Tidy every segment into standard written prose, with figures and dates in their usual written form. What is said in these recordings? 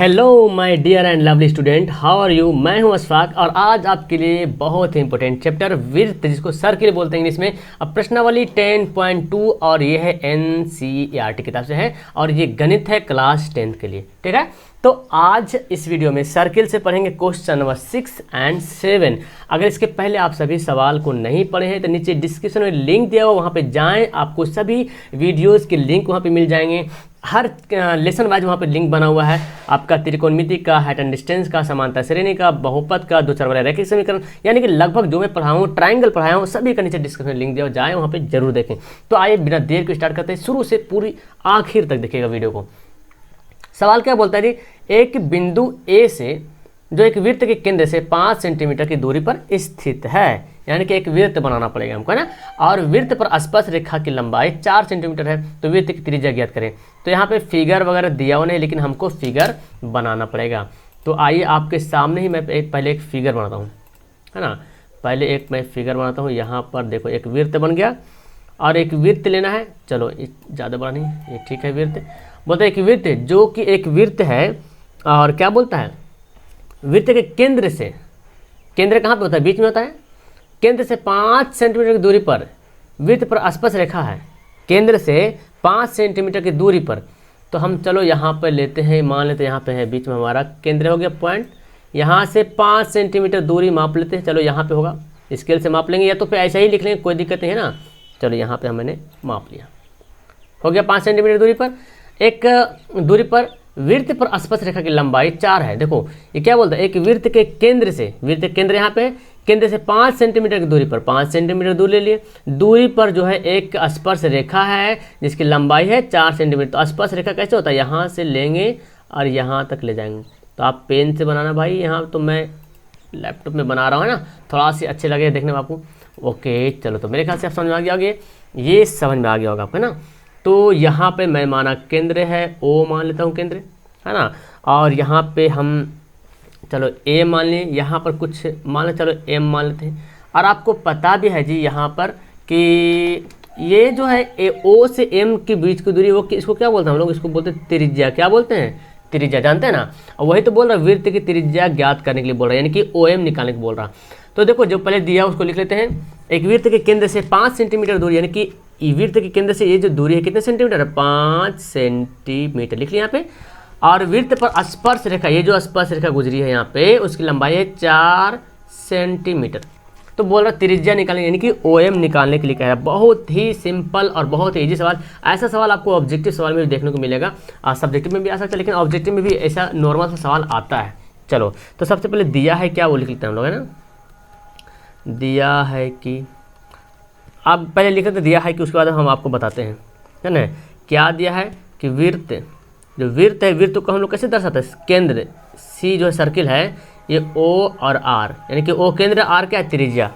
Hello my dear and lovely student, how are you. मैं हूं अशफाक और आज आपके लिए बहुत ही इंपॉर्टेंट चैप्टर वृत्त, जिसको सर्किल बोलते हैं इंग्लिश में, अब प्रश्नावली 10.2 और ये है NCERT किताब से है और ये गणित है क्लास 10th के लिए। ठीक है, तो आज इस वीडियो में सर्किल से पढ़ेंगे क्वेश्चन नंबर 6 एंड 7। अगर इसके पहले आप सभी सवाल को नहीं पढ़े हैं तो नीचे डिस्क्रिप्शन में लिंक दिया हुआ, वहाँ पे जाएं, आपको सभी वीडियोस के लिंक वहाँ पे मिल जाएंगे। हर लेसन वाइज वहाँ पे लिंक बना हुआ है, आपका त्रिकोणमिति का, हाइट एंड डिस्टेंस का, समांतर श्रेणी का, बहुपद का, दो चर वाले रैखिक समीकरण, यानी कि लगभग जो मैं पढ़ाऊँ, ट्राइंगल पढ़ाया हूँ, सभी का नीचे डिस्क्रिप्शन में लिंक दिया हुआ, जाएँ वहाँ पे जरूर देखें। तो आइए बिना देर के स्टार्ट करते हैं, शुरू से पूरी आखिर तक देखिएगा वीडियो को। सवाल क्या बोलता है जी, एक बिंदु ए से जो एक वृत्त के केंद्र से 5 सेंटीमीटर की दूरी पर स्थित है, यानी कि एक वृत्त बनाना पड़ेगा हमको, है ना, और वृत्त पर स्पर्श रेखा की लंबाई 4 सेंटीमीटर है, तो वृत्त की त्रिज्या ज्ञात करें। तो यहाँ पे फिगर वगैरह दिया हुआ नहीं, लेकिन हमको फिगर बनाना पड़ेगा। तो आइए आपके सामने ही मैं पहले एक फिगर बनाता हूँ, है ना। पहले एक मैं फिगर बनाता हूँ। यहाँ पर देखो एक वृत्त बन गया और एक वृत्त लेना है। चलो ज़्यादा बड़ा नहीं, ये ठीक है। वृत्त बोलते हैं कि वृत्त जो कि एक वृत्त है, और क्या बोलता है, वृत्त के केंद्र से, केंद्र कहाँ पे होता है, बीच में होता है, केंद्र से 5 सेंटीमीटर की दूरी पर वृत्त पर स्पर्श रेखा है, केंद्र से 5 सेंटीमीटर की दूरी पर। तो हम चलो यहाँ पर लेते हैं, मान लेते हैं यहाँ पे है, बीच में हमारा केंद्र हो गया पॉइंट, यहाँ से 5 सेंटीमीटर दूरी माप लेते हैं। चलो यहाँ पे होगा, स्केल से माप लेंगे या तो फिर ऐसा ही लिख लेंगे, कोई दिक्कत नहीं है ना। चलो यहाँ पे मैंने माप लिया, हो गया 5 सेंटीमीटर दूरी पर। एक दूरी पर वृत्त पर स्पर्श रेखा की लंबाई 4 है। देखो ये क्या बोलता है, एक वृत्त के केंद्र से, वृत्त केंद्र यहाँ पे, केंद्र से 5 सेंटीमीटर की दूरी पर, 5 सेंटीमीटर दूरी ले लिए, दूरी पर जो है एक स्पर्श रेखा है जिसकी लंबाई है 4 सेंटीमीटर। तो स्पर्श रेखा कैसे होता है, यहाँ से लेंगे और यहाँ तक ले जाएंगे। तो आप पेन से बनाना भाई, यहाँ तो मैं लैपटॉप में बना रहा हूँ, है ना, थोड़ा सी अच्छे लगे देखने में आपको। ओके चलो, तो मेरे ख्याल से आप समझ में आ गया होगा, ये समझ में आ गया होगा आपको, है ना। तो यहाँ पे मैं माना केंद्र है, ओ मान लेता हूँ केंद्र, है ना, और यहाँ पे हम चलो ए मान लें, यहाँ पर कुछ मान लें, चलो एम मान लेते हैं। और आपको पता भी है जी यहाँ पर कि ये जो है ओ से एम के बीच की दूरी, वो इसको क्या बोलते हैं हम लोग, इसको बोलते हैं त्रिज्या। क्या बोलते हैं, त्रिज्या, जानते हैं ना। और वही तो बोल रहा है, वृत्त की त्रिज्या ज्ञात करने के लिए बोल रहा है, यानी कि ओ एम निकालने को बोल रहा। तो देखो जो पहले दिया उसको लिख लेते हैं। एक वृत्त के केंद्र से 5 सेंटीमीटर दूरी, यानी कि वृत्त के केंद्र से ये जो दूरी है कितने सेंटीमीटर है, 5 सेंटीमीटर लिख लिया यहाँ पे। और वृत्त पर स्पर्श रेखा, ये जो स्पर्श रेखा गुजरी है यहाँ पे, उसकी लंबाई है 4 सेंटीमीटर। तो बोल रहा त्रिज्या निकालने, यानी कि OM निकालने के लिए कह रहा है। बहुत ही सिंपल और बहुत ही ईजी सवाल। ऐसा सवाल आपको ऑब्जेक्टिव सवाल में भी देखने को मिलेगा, सब्जेक्टिव में भी आ सकता है, लेकिन ऑब्जेक्टिव में भी ऐसा नॉर्मल सा सवाल आता है। चलो तो सबसे पहले दिया है क्या, वो लिख लेते हैं हम लोग, है ना। दिया है कि, आप पहले लिख लेते दिया है कि, उसके बाद हम आपको बताते हैं, है ना। क्या दिया है कि वृत्त, जो वृत्त है, वृत्त को हम लोग कैसे दर्शाते हैं, केंद्र सी जो है सर्किल है, ये O और R, यानी कि O केंद्र, R क्या है, त्रिज्या,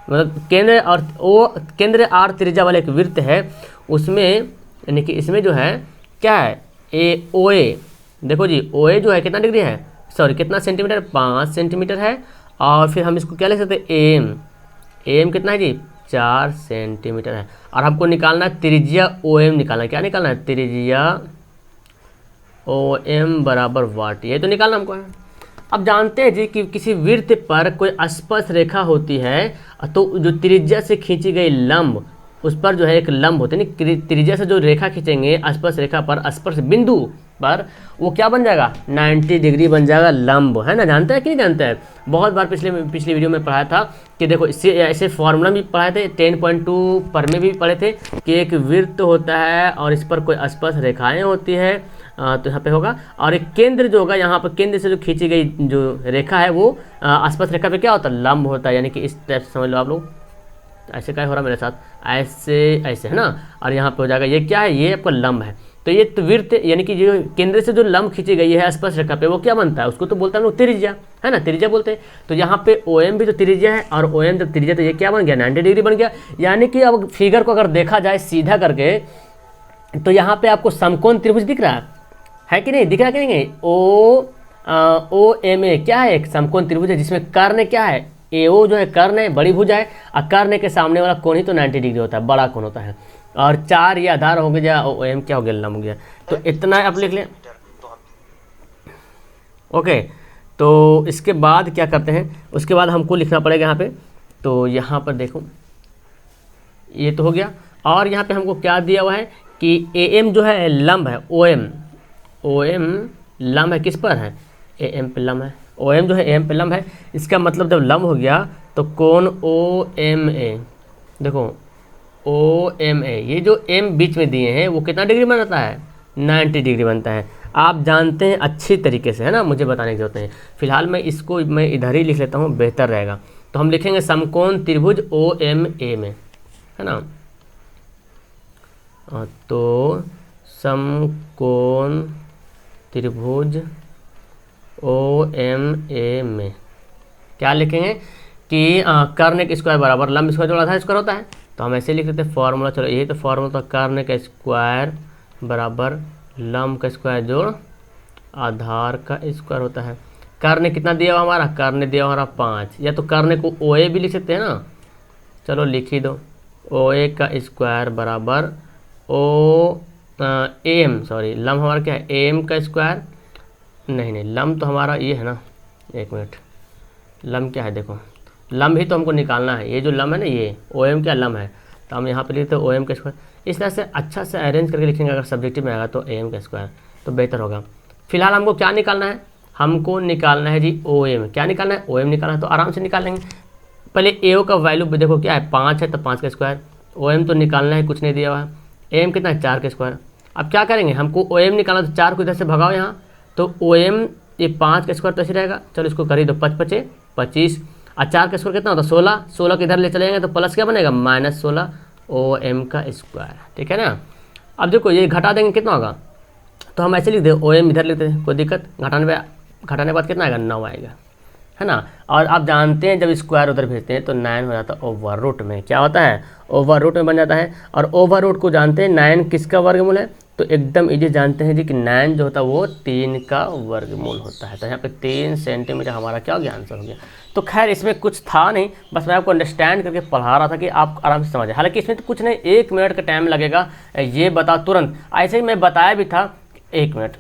मतलब केंद्र और O केंद्र, R त्रिज्या वाला एक वृत्त है, उसमें यानी कि इसमें जो है क्या है, OA, देखो जी OA जो है कितना डिग्री है, सॉरी कितना सेंटीमीटर, 5 सेंटीमीटर है। और फिर हम इसको क्या लिख सकते हैं, AM कितना है जी, 4 सेंटीमीटर है। और हमको निकालना है त्रिज्या OM निकालना है। क्या निकालना है, त्रिज्या OM बराबर वाट, ये तो निकालना हमको है। अब जानते हैं जी कि किसी वृत्त पर कोई स्पर्श रेखा होती है, तो जो त्रिज्या से खींची गई लंब, उस पर जो है एक लंब होते हैं, त्रिज्या से जो रेखा खींचेंगे स्पर्श रेखा पर, स्पर्श बिंदु पर, वो क्या बन जाएगा, 90 डिग्री बन जाएगा लंब, है ना। जानते हैं कि नहीं जानते हैं, बहुत बार पिछली वीडियो में पढ़ाया था कि देखो इससे ऐसे फॉर्मूला भी पढ़ाए थे, 10.2 पर में भी पढ़े थे कि एक वृत्त होता है और इस पर कोई स्पर्श रेखाएं होती है, तो यहाँ पे होगा, और एक केंद्र जो होगा, यहाँ पर केंद्र से जो खींची गई जो रेखा है वो स्पर्श रेखा पे क्या होता है, लंब होता है। यानी कि इस टाइप से समझ लो आप लोग, ऐसे क्या हो रहा है मेरे साथ, ऐसे ऐसे, है ना, और यहाँ पे हो जाएगा, ये क्या है, ये आपका लंब है। तो ये वृत्त यानी कि जो केंद्र से जो लंब खींची गई है स्पर्श रेखा पे, वो क्या बनता है, उसको तो बोलते हैं हम लोग त्रिज्या, है ना, त्रिज्या बोलते हैं। तो यहाँ पे OM भी तो त्रिज्या है, और OM जब त्रिज्या, तो ये क्या बन गया, 90 डिग्री बन गया। यानी कि अब फिगर को अगर देखा जाए सीधा करके, तो यहाँ पे आपको समकोण त्रिभुज दिख रहा है कि नहीं, दिख रहा कि नहीं, OMA क्या है, एक समकोण त्रिभुज है जिसमें कर्ण क्या है, AO जो है कर्ण है, बड़ी भुजा है, और कर्ण के सामने वाला कोण ही तो 90 डिग्री होता है, बड़ा कोण होता है। और 4 ये आधार हो गया, OM क्या हो गया, लंब हो गया। तो इतना आप लिख लें, ओके, तो इसके बाद क्या करते हैं, उसके बाद हमको लिखना पड़ेगा यहाँ पे। तो यहाँ पर देखो ये तो हो गया, और यहाँ पे हमको क्या दिया हुआ है कि ए एम जो है लंब है, ओ एम लंब है, किस पर है, ए एम पे लंब है, ओ एम जो है ए एम पे लंब है। इसका मतलब जब लंब हो गया तो कोण ओ एम ए, देखो ओ एम ए, ये जो एम बीच में दिए हैं वो कितना डिग्री बनाता है, 90 डिग्री बनता है। आप जानते हैं अच्छी तरीके से, है ना, मुझे बताने की जरूरत नहीं। फिलहाल मैं इसको मैं इधर ही लिख लेता हूँ, बेहतर रहेगा। तो हम लिखेंगे समकोण त्रिभुज ओ एम ए में, है ना, तो समकोण त्रिभुज ओ एम ए में क्या लिखेंगे कि कर्ण के स्क्वायर बराबर लंब स्क्वायर जोड़ा आधार स्क्वायर होता है, तो हम ऐसे लिख लेते हैं फॉर्मूला। चलो यही तो फॉर्मूला था, कर्ण का स्क्वायर बराबर लंब का स्क्वायर जोड़ आधार का स्क्वायर होता है। कर्ण कितना दिया हुआ हमारा, कर्ण दिया हुआ हमारा 5, या तो कर्ण को ओ ए भी लिख सकते हैं ना, चलो लिख ही दो, ओ ए का स्क्वायर बराबर ओ एम, सॉरी लंब हमारा क्या है, एम का स्क्वायर, नहीं लंब तो हमारा ये है ना, एक मिनट, लंब क्या है, देखो लंब ही तो हमको निकालना है, ये जो लंब है ना ये ओ एम क्या लंब है, तो हम यहाँ पे लिखते हैं ओ एम का स्क्वायर। इस तरह से अच्छा से अरेंज करके लिखेंगे, अगर सब्जेक्टिव में आएगा तो ए एम का स्क्वायर तो बेहतर होगा। फिलहाल हमको क्या निकालना है, हमको निकालना है जी ओ एम, क्या निकालना है, ओ एम निकालना है, तो आराम से निकाल लेंगे। पहले ए ओ का वैल्यू देखो क्या है, 5 है, तो 5 का स्क्वायर, ओ एम तो निकालना है, कुछ नहीं दिया हुआ है, ए एम कितना है, 4 का स्क्वायर। अब क्या करेंगे, हमको ओ एम निकालना, तो 4 को इधर से भगाओ यहाँ, तो ओ एम ये 5 का स्क्वायर तो ऐसे रहेगा, चलो इसको कर ही दो, 5 5 25, और 4 का स्क्वायर कितना होता है, 16, 16 के इधर ले चलेंगे तो प्लस क्या बनेगा, -16 ओ एम का स्क्वायर, ठीक है ना। अब देखो ये घटा देंगे कितना होगा, तो हम ऐसे लिख दे, ओ एम इधर लिखते हैं, कोई दिक्कत, घटाने के बाद कितना आएगा, 9 आएगा, है ना। और आप जानते हैं जब स्क्वायर उधर भेजते हैं तो 9 हो जाता है ओवर रूट में, क्या होता है, ओवर रूट में बन जाता है। और ओवर रूट को जानते हैं 9 किसका वर्गमूल है, तो एकदम इजी जानते हैं जी कि 9 जो होता है वो 3 का वर्गमूल होता है। तो यहाँ पे 3 सेंटीमीटर हमारा क्या हो गया, आंसर हो गया। तो खैर इसमें कुछ था नहीं, बस मैं आपको अंडरस्टैंड करके पढ़ा रहा था कि आप आराम से समझें। हालांकि इसमें तो कुछ नहीं, 1 मिनट का टाइम लगेगा, ये बता तुरंत, ऐसे ही मैं बताया भी था, 1 मिनट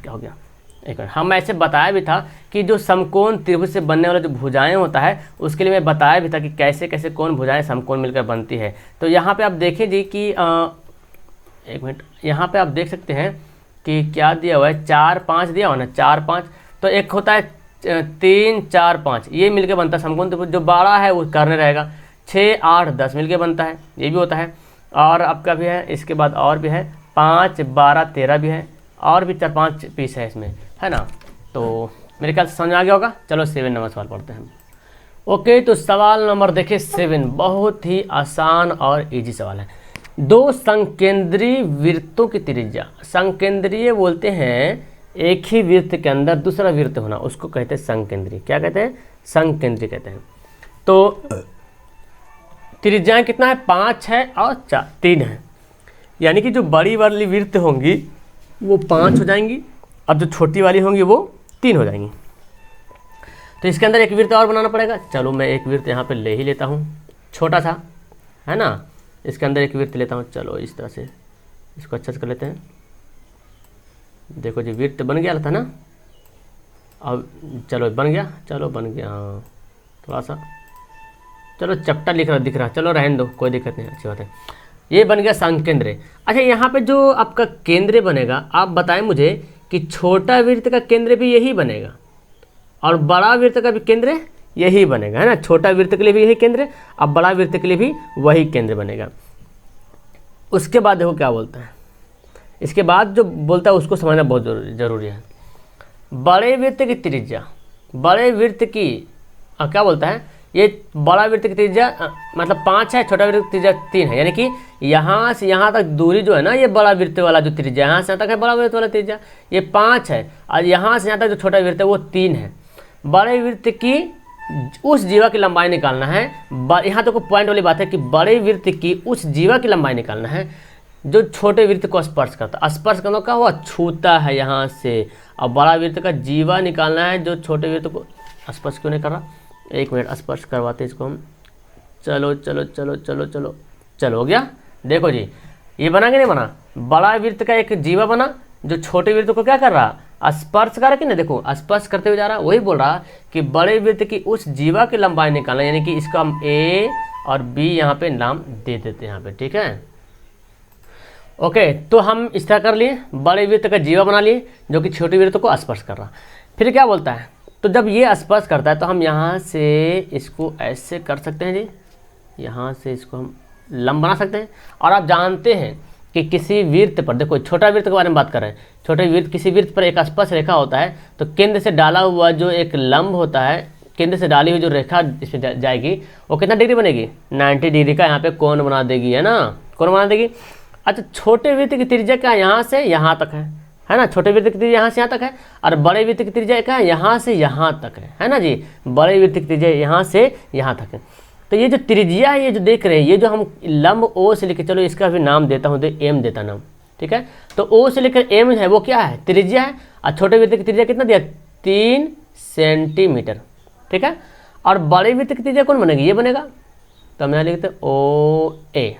क्या हो गया, 1 मिनट, हम ऐसे बताया भी था कि जो समकोण त्रिभुज से बनने वाला जो भुजाएं होता है उसके लिए मैं बताया भी था कि कैसे कैसे कौन भुजाएं समकोण मिलकर बनती है। तो यहाँ पे आप देखें जी कि 1 मिनट, यहाँ पे आप देख सकते हैं कि क्या दिया हुआ है, 4 5 दिया हुआ ना, 4 5, तो एक होता है 3 4 5, ये मिलकर बनता है समकोण त्रिभुज। जो बड़ा है वो कर्ण रहेगा, 6 8 10 मिलकर बनता है, ये भी होता है। और आपका भी है, इसके बाद और भी है, 5 12 13 भी है, और भी 4 5 पीस है इसमें, है ना। तो मेरे ख्याल से समझ आ गया होगा। चलो 7 नंबर सवाल पढ़ते हैं। ओके, तो सवाल नंबर देखिए 7, बहुत ही आसान और इजी सवाल है। 2 संकेंद्रीय वृत्तों की त्रिज्या, संकेंद्रीय बोलते हैं एक ही वृत्त के अंदर दूसरा वृत्त होना, उसको कहते हैं संकेंद्रीय। क्या कहते हैं, संकेंद्रीय कहते हैं। तो त्रिज्याएं कितना है, 5 है और 3 है, यानी कि जो बड़ी वाली वृत्त होंगी वो 5 हो जाएंगी और जो छोटी वाली होंगी वो 3 हो जाएंगी। तो इसके अंदर एक वृत्त और बनाना पड़ेगा। चलो मैं एक वृत्त यहाँ पे ले ही लेता हूँ, छोटा सा, है ना, इसके अंदर एक वृत्त लेता हूँ। चलो इस तरह से इसको अच्छा से कर लेते हैं। देखो जी वृत्त बन गया था ना, अब चलो बन गया, चलो बन गया, हाँ थोड़ा सा, चलो चपटा दिख रहा, चलो रहने दो, कोई दिक्कत नहीं, अच्छी बात है। ये बन गया संकेंद्र। अच्छा यहाँ पे जो आपका केंद्र बनेगा, आप बताएं मुझे कि छोटा वृत्त का केंद्र भी यही बनेगा और बड़ा वृत्त का भी केंद्र यही बनेगा, है ना। छोटा वृत्त के लिए भी यही केंद्र, अब बड़ा वृत्त के लिए भी वही केंद्र बनेगा। उसके बाद देखो क्या बोलता है, इसके बाद जो बोलता है उसको समझना बहुत जरूरी है। बड़े वृत्त की त्रिज्या, बड़े वृत्त की क्या बोलता है, ये बड़ा वृत्त की त्रिज्या मतलब 5 है, छोटा वृत्त की त्रिज्या 3 है, यानी कि यहाँ से यहाँ तक दूरी जो है ना, ये बड़ा वृत्त वाला जो त्रिज्या यहाँ से यहाँ तक है, बड़ा वृत्त वाला त्रिज्या ये 5 है, और यहाँ से यहाँ तक जो छोटा वृत्त है वो 3 है। बड़े वृत्त की उस जीवा की लंबाई निकालना है। यहाँ तो पॉइंट वाली बात है कि बड़े वृत्त की उस जीवा की लंबाई निकालना है जो छोटे वृत्त को स्पर्श करता है। स्पर्श करना क्या हुआ, छूता है यहाँ से, और बड़ा वृत्त का जीवा निकालना है जो छोटे वृत्त को स्पर्श क्यों नहीं कर रहा, 1 मिनट स्पर्श करवाते इसको हम। चलो चलो चलो चलो चलो चलो हो गया। देखो जी ये बना कि नहीं बना, बड़ा वृत्त का एक जीवा बना जो छोटे वृत्त को क्या कर रहा, स्पर्श कर के ना, देखो स्पर्श करते हुए जा रहा, वही बोल रहा कि बड़े वृत्त की उस जीवा की लंबाई निकालना, यानी कि इसका हम ए और बी यहाँ पे नाम दे देते हैं यहाँ पे, ठीक है। ओके, तो हम इस तरह कर लिए, बड़े वृत्त का जीवा बना लिए जो कि छोटे वृत्त को स्पर्श कर रहा। फिर क्या बोलता है, तो जब ये स्पर्श करता है तो हम यहाँ से इसको ऐसे कर सकते हैं जी, यहाँ से इसको हम लंब बना सकते हैं। और आप जानते हैं कि किसी वृत्त पर, देखो छोटा वृत्त के बारे में बात कर रहे हैं, छोटे वृत्त, किसी वृत्त पर एक स्पर्श रेखा होता है तो केंद्र से डाला हुआ जो एक लंब होता है, केंद्र से डाली हुई जो रेखा इस पर जाएगी वो कितना डिग्री बनेगी, 90 डिग्री का यहाँ पे कोण बना देगी, है ना, कोण बना देगी। अच्छा, छोटे वृत्त की त्रिज्या क्या यहाँ से यहाँ तक है ना, छोटे वृत्त की त्रिज्या यहाँ से यहाँ तक है, और बड़े वृत्त की त्रिज्या क्या है, यहाँ से यहाँ तक है ना जी, बड़े वृत्त की त्रिज्या यहाँ से यहाँ तक है। तो ये जो त्रिज्या है, ये जो देख रहे हैं, ये जो हम लंब ओ से लेकर, चलो इसका भी नाम देता हूँ, तो एम देता नाम, ठीक है। तो ओ से लेकर एम है वो क्या है, त्रिज्या है, और छोटे वृत्त की त्रिज्या कितना दिया, 3 सेंटीमीटर, ठीक है। और बड़े वृत्त की त्रिज्या कौन बनेगी, ये बनेगा, तो हम यहाँ लिखते हैं ओ ए,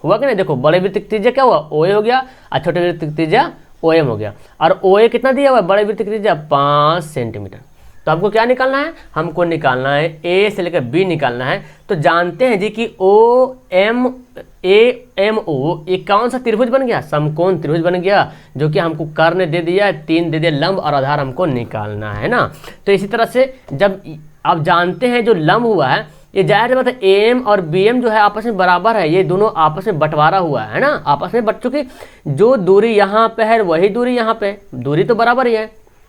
हुआ कि नहीं, देखो बड़े वृत्त की त्रिज्या क्या हुआ, ओ ए हो गया, और छोटे वृत्त की त्रिज्या ओ एम हो गया। और ओ ए कितना दिया हुआ है, बड़े वृत्त की त्रिज्या 5 सेंटीमीटर। तो हमको क्या निकालना है, हमको निकालना है ए से लेकर बी निकालना है। तो जानते हैं जी कि O M A M O, ये कौन सा त्रिभुज बन गया, समकोण त्रिभुज बन गया, जो कि हमको कर्ण दे दिया, 3 दे दिया लंब, और आधार हमको निकालना है ना। तो इसी तरह से जब आप जानते हैं जो लंब हुआ है, ये जाहिर बात है एम और बी एम जो है आपस में बराबर है, ये दोनों आपस में बंटवारा हुआ है ना, आपस में बट चुकी, जो दूरी यहाँ पे है वही दूरी यहाँ पे, दूरी तो बराबर ही है,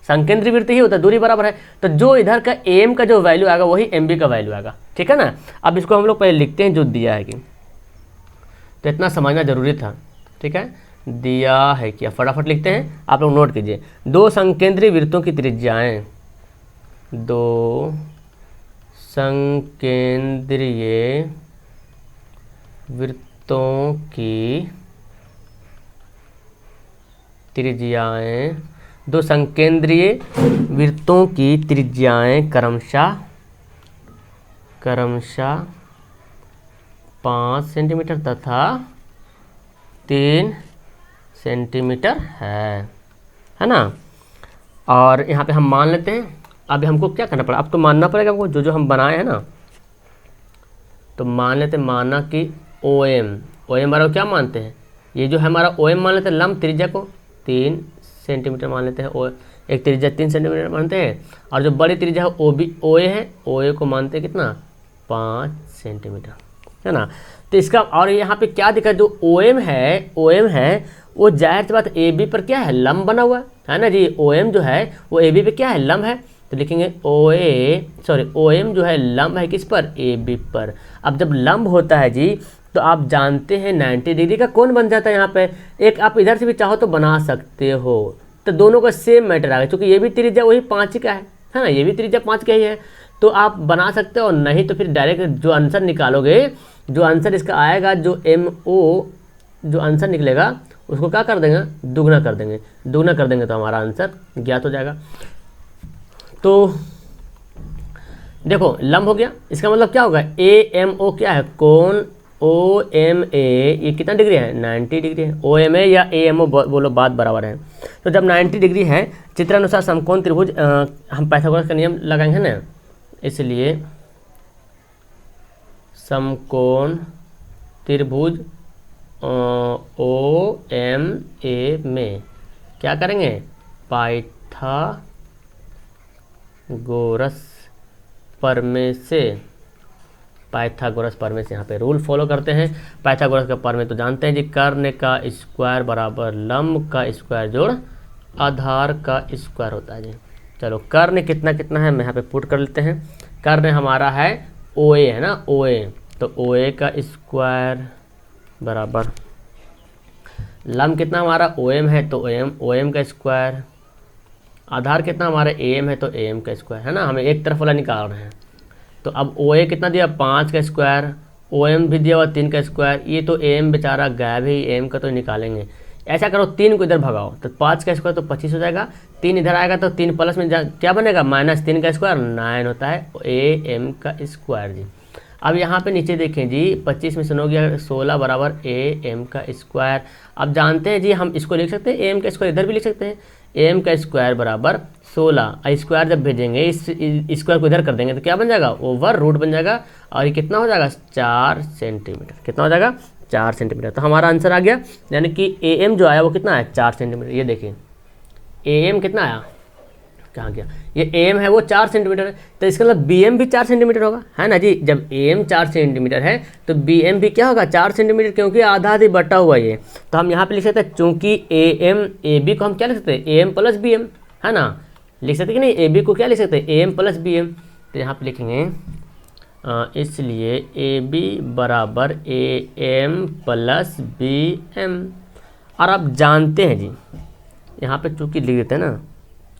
संकेंद्रीय वृत्त ही होता है, दूरी बराबर है। तो जो इधर का एम का जो वैल्यू आएगा वही एम बी का वैल्यू आएगा, ठीक है ना। अब इसको हम लोग पहले लिखते हैं जो दिया है कि, तो इतना समझना जरूरी था, ठीक है। दिया है क्या, फटाफट लिखते हैं, आप लोग नोट कीजिए। 2 संकेंद्रीय वृत्तों की त्रिज्याएं, 2 संकेंद्रीय वृत्तों की त्रिज्याएं, 2 संकेंद्रीय वृत्तों की त्रिज्याएं क्रमशः 5 सेंटीमीटर तथा 3 सेंटीमीटर है ना। और यहाँ पे हम मान लेते हैं, अब हमको क्या करना पड़ा, अब तो मानना पड़ेगा हमको, जो हम बनाए हैं ना, तो मान लेते हैं, माना कि ओ एम बराबर क्या मानते हैं, ये जो है हमारा ओ एम मान लेते हैं, लंब त्रिज्या को 3 सेंटीमीटर मान लेते हैं, एक त्रिज्या 3 सेंटीमीटर मानते हैं, और जो बड़ी त्रिज्या है ओ ए को मानते हैं कितना, 5 सेंटीमीटर, है ना। तो इसका, और यहाँ पे क्या दिखा, जो ओ एम है वो जाहिर सी बात ए बी पर क्या है, लंब बना हुआ है ना जी, ओ एम जो है वो ए बी पे क्या है, लंब है। तो लिखेंगे ओ एम जो है लंब है किस पर, ए बी पर। अब जब लंब होता है जी, तो आप जानते हैं 90 डिग्री का कौन बन जाता है, यहाँ पे एक आप इधर से भी चाहो तो बना सकते हो, तो दोनों का सेम मैटर आ गया, क्योंकि ये भी त्रिज्या वही 5 का है ना, ये भी त्रिज्या 5 का ही है, तो आप बना सकते हो। नहीं तो फिर डायरेक्ट जो आंसर निकालोगे, जो आंसर इसका आएगा, जो एम ओ जो आंसर निकलेगा उसको क्या कर देंगे, दुगना कर देंगे तो हमारा आंसर ज्ञात हो जाएगा। तो देखो लंब हो गया, इसका मतलब क्या होगा, ए एम ओ क्या है, कोण ओ एम ए, ये कितना डिग्री है, 90 डिग्री है। ओ एम ए या ए एम ओ बोलो, बात बराबर है। तो जब 90 डिग्री है, चित्रानुसार समकोण त्रिभुज, हम पाइथागोरस का नियम लगाएंगे ना, इसलिए समकोण त्रिभुज ओ एम ए में क्या करेंगे, पाइथागोरस प्रमेय से यहाँ पे रूल फॉलो करते हैं। पाइथागोरस का प्रमेय तो जानते हैं जी, कर्ण का स्क्वायर बराबर लंब का स्क्वायर जोड़ आधार का स्क्वायर होता है जी। चलो कर्ण कितना कितना है, मैं यहाँ पे पुट कर लेते हैं। कर्ण हमारा है ओ ए, है ना, ओ ए, तो ओ ए का स्क्वायर बराबर लंब कितना हमारा ओ एम है, तो ओ एम का स्क्वायर, आधार कितना हमारा ए एम है, तो ए एम का स्क्वायर, है ना। हमें एक तरफ वाला निकाल रहे हैं, तो अब ओ ए कितना दिया, 5 का स्क्वायर, ओ एम भी दिया हुआ 3 का स्क्वायर, ये तो ए एम बेचारा गायब है, ए एम का तो निकालेंगे। ऐसा करो 3 को इधर भगाओ, तो 5 का स्क्वायर तो 25 हो जाएगा, 3 इधर आएगा तो 3 प्लस में क्या बनेगा, -3 का स्क्वायर 9 होता है, ए एम का स्क्वायर जी। अब यहाँ पे नीचे देखें जी, 25 में से 9 गया 16 बराबर ए एम का स्क्वायर। अब जानते हैं जी, हम इसको लिख सकते हैं ए एम का स्क्वायर, इधर भी लिख सकते हैं, एम का स्क्वायर बराबर 16, स्क्वायर जब भेजेंगे इस स्क्वायर को इधर कर देंगे तो क्या बन जाएगा, ओवर रूट बन जाएगा, और ये कितना हो जाएगा 4 सेंटीमीटर, कितना हो जाएगा 4 सेंटीमीटर। तो हमारा आंसर आ गया, यानी कि ए एम जो आया वो कितना है 4 सेंटीमीटर। ये देखिए ए एम कितना आया, कहाँ गया, ये एम है वो 4 सेंटीमीटर है, तो इसका मतलब बी एम भी 4 सेंटीमीटर होगा, है ना जी। जब एम 4 सेंटीमीटर है तो बी एम भी क्या होगा 4 सेंटीमीटर, क्योंकि आधा आधी बटा हुआ ये। तो हम यहाँ पे लिख सकते हैं, चूंकि ए एम ए बी को हम क्या लिख सकते हैं, A M plus B M, है ना, लिख सकते कि नहीं, ए बी को क्या लिख सकते हैं, A M plus B M. तो यहाँ पे लिखेंगे इसलिए ए बी बराबर A M plus B M. और आप जानते हैं जी, यहाँ पे चूंकि लिख देते हैं ना,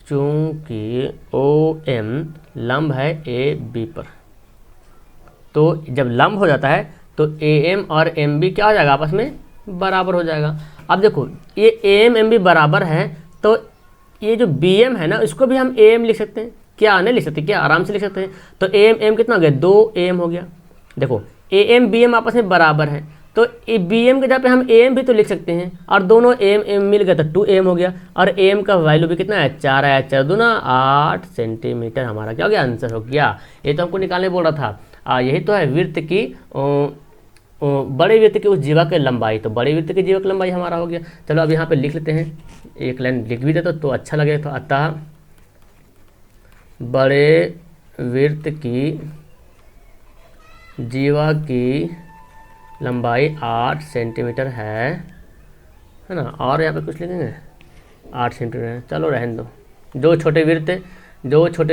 चूंकि ओ एम लंब है ए बी पर, तो जब लंब हो जाता है तो ए एम और एम बी क्या हो जाएगा, आपस में बराबर हो जाएगा। अब देखो ये ए एम एम बी बराबर है, तो ये जो बी एम है ना इसको भी हम ए एम लिख सकते हैं, क्या नहीं लिख सकते, क्या आराम से लिख सकते हैं। तो ए एम एम कितना हो गया, 2 ए एम हो गया। देखो ए एम बी एम आपस में बराबर है, तो बी एम के जगह पे हम ए एम भी तो लिख सकते हैं, और दोनों एम एम मिल गया तो 2 एम हो गया, और एम का वैल्यू भी कितना है 4 आया, 4 दूना 8 सेंटीमीटर, हमारा क्या हो गया, आंसर हो गया। ये तो हमको निकालने बोल रहा था। यही तो है वृत्त की बड़े वृत्त की उस जीवा की लंबाई, तो बड़े वृत्त की जीवा की लंबाई हमारा हो गया। चलो अब यहाँ पे लिख लेते हैं, एक लाइन लिख भी देते तो अच्छा लगेगा। तो अतः बड़े वृत्त की जीवा की लंबाई 8 सेंटीमीटर है ना, और यहाँ पे कुछ लिखेंगे 8 सेंटीमीटर है, चलो रहने दो। जो छोटे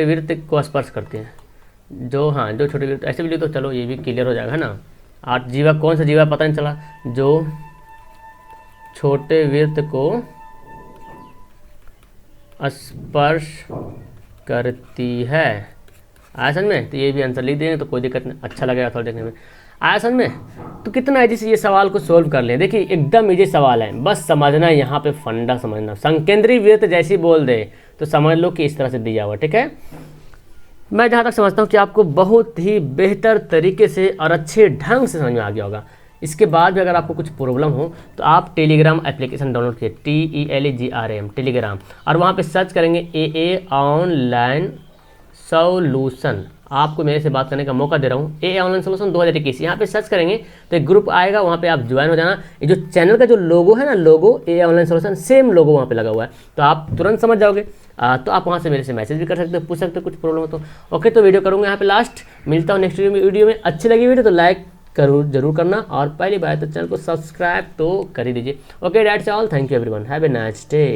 वृत्त को स्पर्श करते हैं, जो छोटे वृत्त, ऐसे भी लिख दो, चलो ये भी क्लियर हो जाएगा, है ना। 8 जीवा, कौन सा जीवा पता नहीं चला, जो छोटे वृत्त को स्पर्श करती है, आया समझ में। तो ये भी आंसर लिख देंगे तो कोई दिक्कत नहीं, अच्छा लगेगा थोड़ा देखने में, आया समझ में। तो कितना इजी से ये सवाल को सोल्व कर लें, देखिए एकदम इजी सवाल है, बस समझना है, यहाँ पे फंडा समझना। संकेंद्री वृत्त जैसी बोल दे तो समझ लो कि इस तरह से दिया हुआ, ठीक है। मैं जहाँ तक समझता हूँ कि आपको बहुत ही बेहतर तरीके से और अच्छे ढंग से समझ में आ गया होगा। इसके बाद भी अगर आपको कुछ प्रॉब्लम हो तो आप टेलीग्राम एप्लीकेशन डाउनलोड कीजिए, TELEGRAM टेलीग्राम, और वहाँ पे सर्च करेंगे AA ऑनलाइन सॉल्यूशन। आपको मेरे से बात करने का मौका दे रहा हूँ, AA ऑनलाइन सॉल्यूशन 2021, यहाँ पे सर्च करेंगे तो एक ग्रुप आएगा, वहाँ पे आप ज्वाइन हो जाना। ये जो चैनल का जो लोगो है ना, लोगो AA ऑनलाइन सॉल्यूशन, सेम लोगो वहाँ पे लगा हुआ है, तो आप तुरंत समझ जाओगे। तो आप वहाँ से मेरे से मैसेज भी कर सकते हो, पूछ सकते हो कुछ प्रॉब्लम हो तो। ओके, तो वीडियो करूँगा यहाँ पे लास्ट, मिलता हूँ नेक्स्ट वीडियो में। अच्छी लगी वीडियो तो लाइक जरूर करना, और पहली बार तो चैनल को सब्सक्राइब तो कर ही दीजिए। Okay, that's all, thank you everyone, have a nice day.